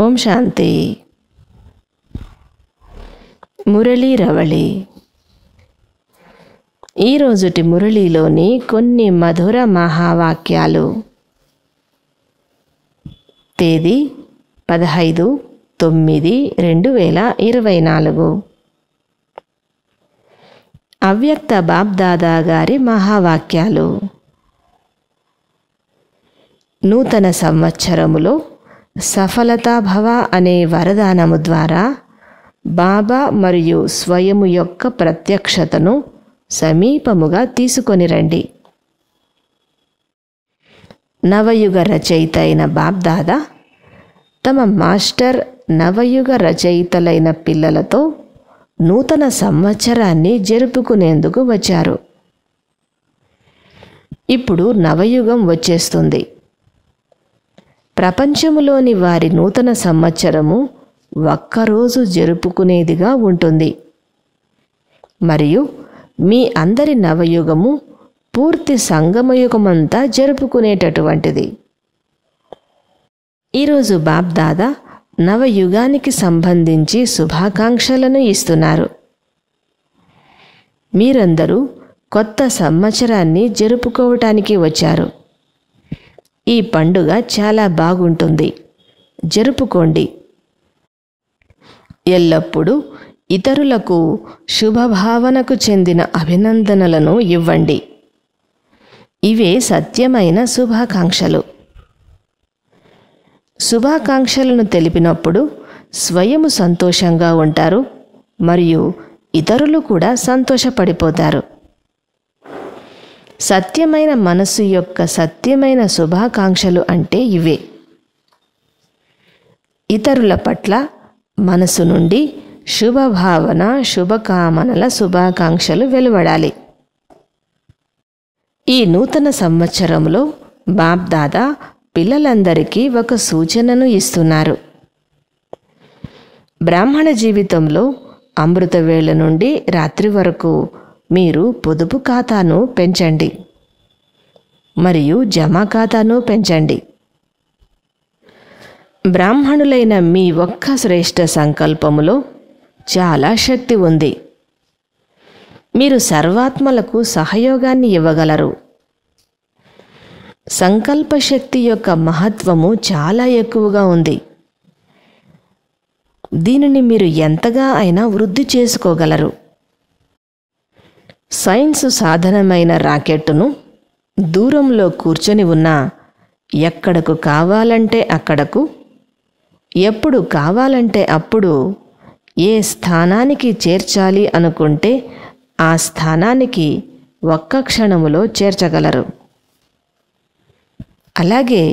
ఓం శాంతి. మురళీ రవళి. ఈరోజుటి మురళీలోని కొన్ని మధుర మహావాక్యాలు. తేదీ 15/9/2024. అవ్యక్త బాబ్దాదా గారి మహావాక్యాలు. నూతన సంవత్సరములో సఫలతాభవ అనే వరదానము ద్వారా బాబా మరియు స్వయము యొక్క ప్రత్యక్షతను సమీపముగా తీసుకొని రండి. నవయుగ రచయిత అయిన బాబ్దాదా తమ మాస్టర్ నవయుగ రచయితలైన పిల్లలతో నూతన సంవత్సరాన్ని జరుపుకునేందుకు వచ్చారు. ఇప్పుడు నవయుగం వచ్చేస్తుంది. ప్రపంచములోని వారి నూతన సంవత్సరము ఒక్కరోజు జరుపుకునేదిగా ఉంటుంది. మరియు మీ అందరి నవయుగము పూర్తి సంగమయుగమంతా జరుపుకునేటటువంటిది. ఈరోజు బాబ్దాదా నవయుగానికి సంబంధించి శుభాకాంక్షలను ఇస్తున్నారు. మీరందరూ కొత్త సంవత్సరాన్ని జరుపుకోవటానికి వచ్చారు. ఈ పండుగ చాలా బాగుంటుంది, జరుపుకోండి. ఎల్లప్పుడూ ఇతరులకు శుభభావనకు చెందిన అభినందనలను ఇవ్వండి. ఇవే సత్యమైన శుభాకాంక్షలు. శుభాకాంక్షలను తెలిపినప్పుడు స్వయము సంతోషంగా ఉంటారు మరియు ఇతరులు కూడా సంతోషపడిపోతారు. సత్యమైన మనస్సు యొక్క సత్యమైన శుభాకాంక్షలు అంటే ఇవే. ఇతరుల పట్ల మనసు నుండి శుభభావన, శుభకామనల శుభాకాంక్షలు వెలువడాలి. ఈ నూతన సంవత్సరంలో బాబ్దాదా పిల్లలందరికీ ఒక సూచనను ఇస్తున్నారు. బ్రాహ్మణ జీవితంలో అమృతవేళ నుండి రాత్రి వరకు మీరు పొదుపు ఖాతాను పెంచండి మరియు జమా ఖాతాను పెంచండి. బ్రాహ్మణులైన మీ ఒక్క శ్రేష్ఠ సంకల్పములో చాలా శక్తి ఉంది. మీరు సర్వాత్మలకు సహయోగాన్ని ఇవ్వగలరు. సంకల్ప శక్తి యొక్క మహత్వము చాలా ఎక్కువగా ఉంది. దీనిని మీరు ఎంతగా అయినా వృద్ధి చేసుకోగలరు. సైన్స్ సాధనమైన రాకెట్టును దూరంలో కూర్చొని ఉన్న ఎక్కడకు కావాలంటే అక్కడకు, ఎప్పుడు కావాలంటే అప్పుడు ఏ స్థానానికి చేర్చాలి అనుకుంటే ఆ స్థానానికి ఒక్క క్షణములో చేర్చగలరు. అలాగే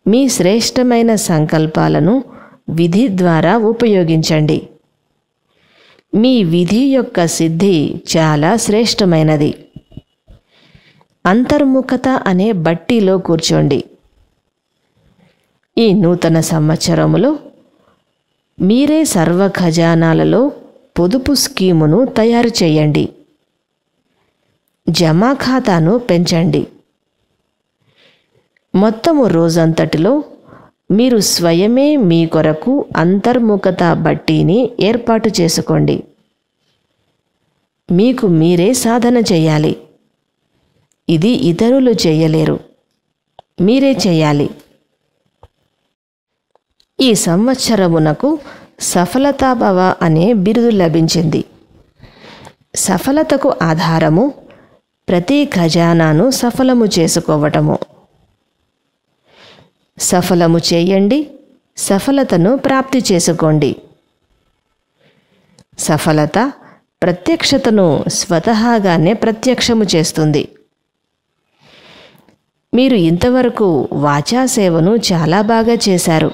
మీ శ్రేష్టమైన సంకల్పాలను విధి ద్వారా ఉపయోగించండి. మీ విధి యొక్క సిద్ధి చాలా శ్రేష్టమైనది. అంతర్ముఖత అనే బట్టీలో కూర్చోండి. ఈ నూతన సంవత్సరములో మీరే సర్వ ఖజానాలలో పొదుపు స్కీమును తయారు చేయండి. జమా ఖాతాను పెంచండి. మొత్తము రోజంతటిలో మీరు స్వయమే మీ కొరకు అంతర్ముఖత బట్టీని ఏర్పాటు చేసుకోండి. మీకు మీరే సాధన చేయాలి. ఇది ఇతరులు చేయలేరు, మీరే చేయాలి. ఈ సంవత్సరమునకు సఫలతాభవ అనే బిరుదు లభించింది. సఫలతకు ఆధారము ప్రతి ఖజానాను సఫలము చేసుకోవటము. సఫలము చేయండి, సఫలతను ప్రాప్తి చేసుకోండి. సఫలత ప్రత్యక్షతను స్వతహాగానే ప్రత్యక్షము చేస్తుంది. మీరు ఇంతవరకు వాచాసేవను చాలా బాగా చేశారు.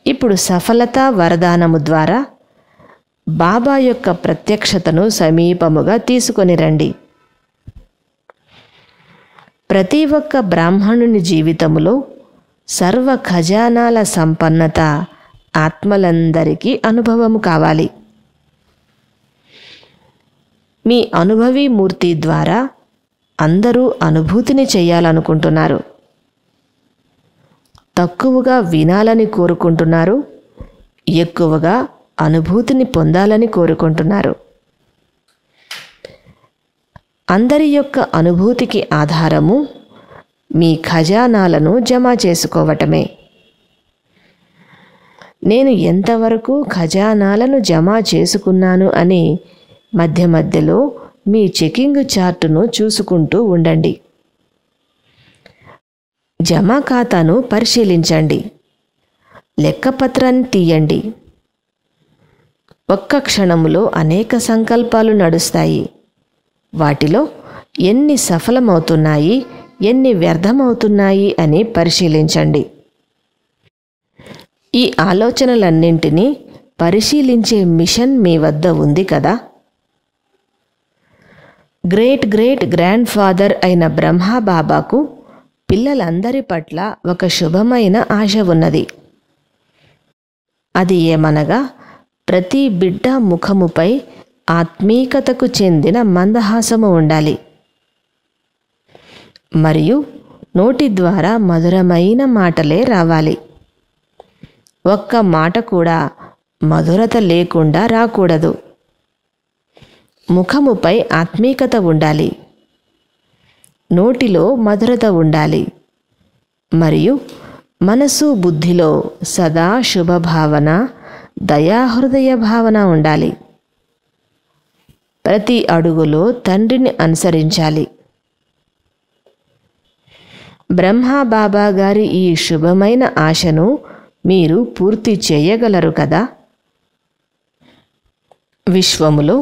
ఇప్పుడు సఫలతా వరదానము ద్వారా బాబా యొక్క ప్రత్యక్షతను సమీపముగా తీసుకొని రండి. ప్రతి ఒక్క బ్రాహ్మణుని జీవితములో సర్వ ఖజానాల సంపన్నత ఆత్మలందరికీ అనుభవము కావాలి. మీ అనుభవీ మూర్తి ద్వారా అందరూ అనుభూతిని చేయాలనుకుంటున్నారు. తక్కువగా వినాలని కోరుకుంటున్నారు, ఎక్కువగా అనుభూతిని పొందాలని కోరుకుంటున్నారు. అందరి యొక్క అనుభూతికి ఆధారము మీ ఖజానాలను జమ చేసుకోవటమే. నేను ఎంతవరకు ఖజానాలను జమ చేసుకున్నాను అని మధ్య మధ్యలో మీ చెకింగ్ చార్టును చూసుకుంటూ ఉండండి. జమా ఖాతాను పరిశీలించండి. లెక్కపత్రాన్ని తీయండి. ఒక్క క్షణములో అనేక సంకల్పాలు నడుస్తాయి. వాటిలో ఎన్ని సఫలమవుతున్నాయి, ఎన్ని వ్యర్థమవుతున్నాయి అని పరిశీలించండి. ఈ ఆలోచనలన్నింటినీ పరిశీలించే మిషన్ మీ వద్ద ఉంది కదా. గ్రేట్ గ్రేట్ గ్రాండ్ ఫాదర్ అయిన బ్రహ్మబాబాకు పిల్లలందరి పట్ల ఒక శుభమైన ఆశ ఉన్నది. అది ఏమనగా ప్రతి బిడ్డ ముఖముపై ఆత్మీకతకు చెందిన మందహాసము ఉండాలి మరియు నోటి ద్వారా మధురమైన మాటలే రావాలి. ఒక్క మాట కూడా మధురత లేకుండా రాకూడదు. ముఖముపై ఆత్మీకత ఉండాలి, నోటిలో మధురత ఉండాలి మరియు మనసు బుద్ధిలో సదా శుభభావన, దయాహృదయ భావన ఉండాలి. ప్రతి అడుగులో తండ్రిని అనుసరించాలి. బ్రహ్మబాబా గారి ఈ శుభమైన ఆశను మీరు పూర్తి చేయగలరు కదా. విశ్వములో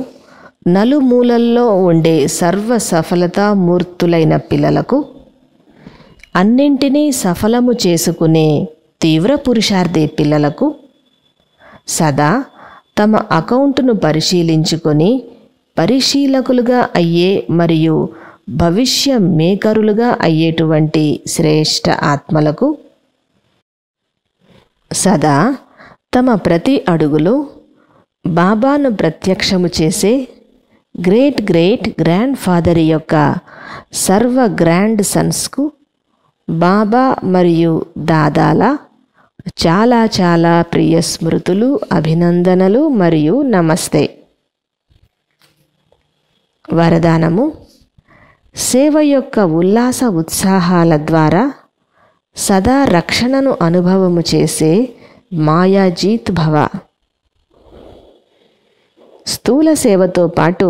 నలుమూలల్లో ఉండే సర్వ సఫలతా మూర్తులైన పిల్లలకు, అన్నింటినీ సఫలము చేసుకునే తీవ్ర పురుషార్థి పిల్లలకు, సదా తమ అకౌంటును పరిశీలించుకొని పరిశీలకులుగా అయ్యే మరియు భవిష్య మేకరులుగా అయ్యేటువంటి శ్రేష్ఠ ఆత్మలకు, సదా తమ ప్రతి అడుగులో బాబాను ప్రత్యక్షము చేసే గ్రేట్ గ్రేట్ గ్రాండ్ ఫాదర్ యొక్క సర్వ గ్రాండ్ సన్స్కు బాబా మరియు దాదాల చాలా చాలా ప్రియ స్మృతులు, అభినందనలు మరియు నమస్తే. వరదానము: సేవ యొక్క ఉల్లాస ఉత్సాహాల ద్వారా సదా రక్షణను అనుభవము చేసే మాయాజీత్ భవ. స్థూల సేవతో పాటు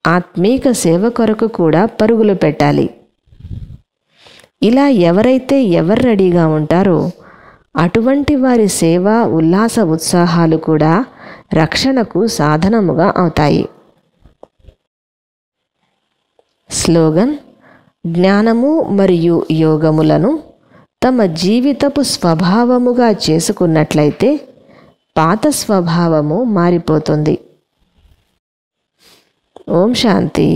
ఆత్మీక సేవ కొరకు కూడా పరుగులు పెట్టాలి. ఇలా ఎవరైతే రెడీగా ఉంటారో అటువంటి వారి సేవ ఉల్లాస ఉత్సాహాలు కూడా రక్షణకు సాధనముగా అవుతాయి. స్లోగన్: జ్ఞానము మరియు యోగములను తమ జీవితపు స్వభావముగా చేసుకున్నట్లయితే పాత స్వభావము మారిపోతుంది. ఓం శాంతి.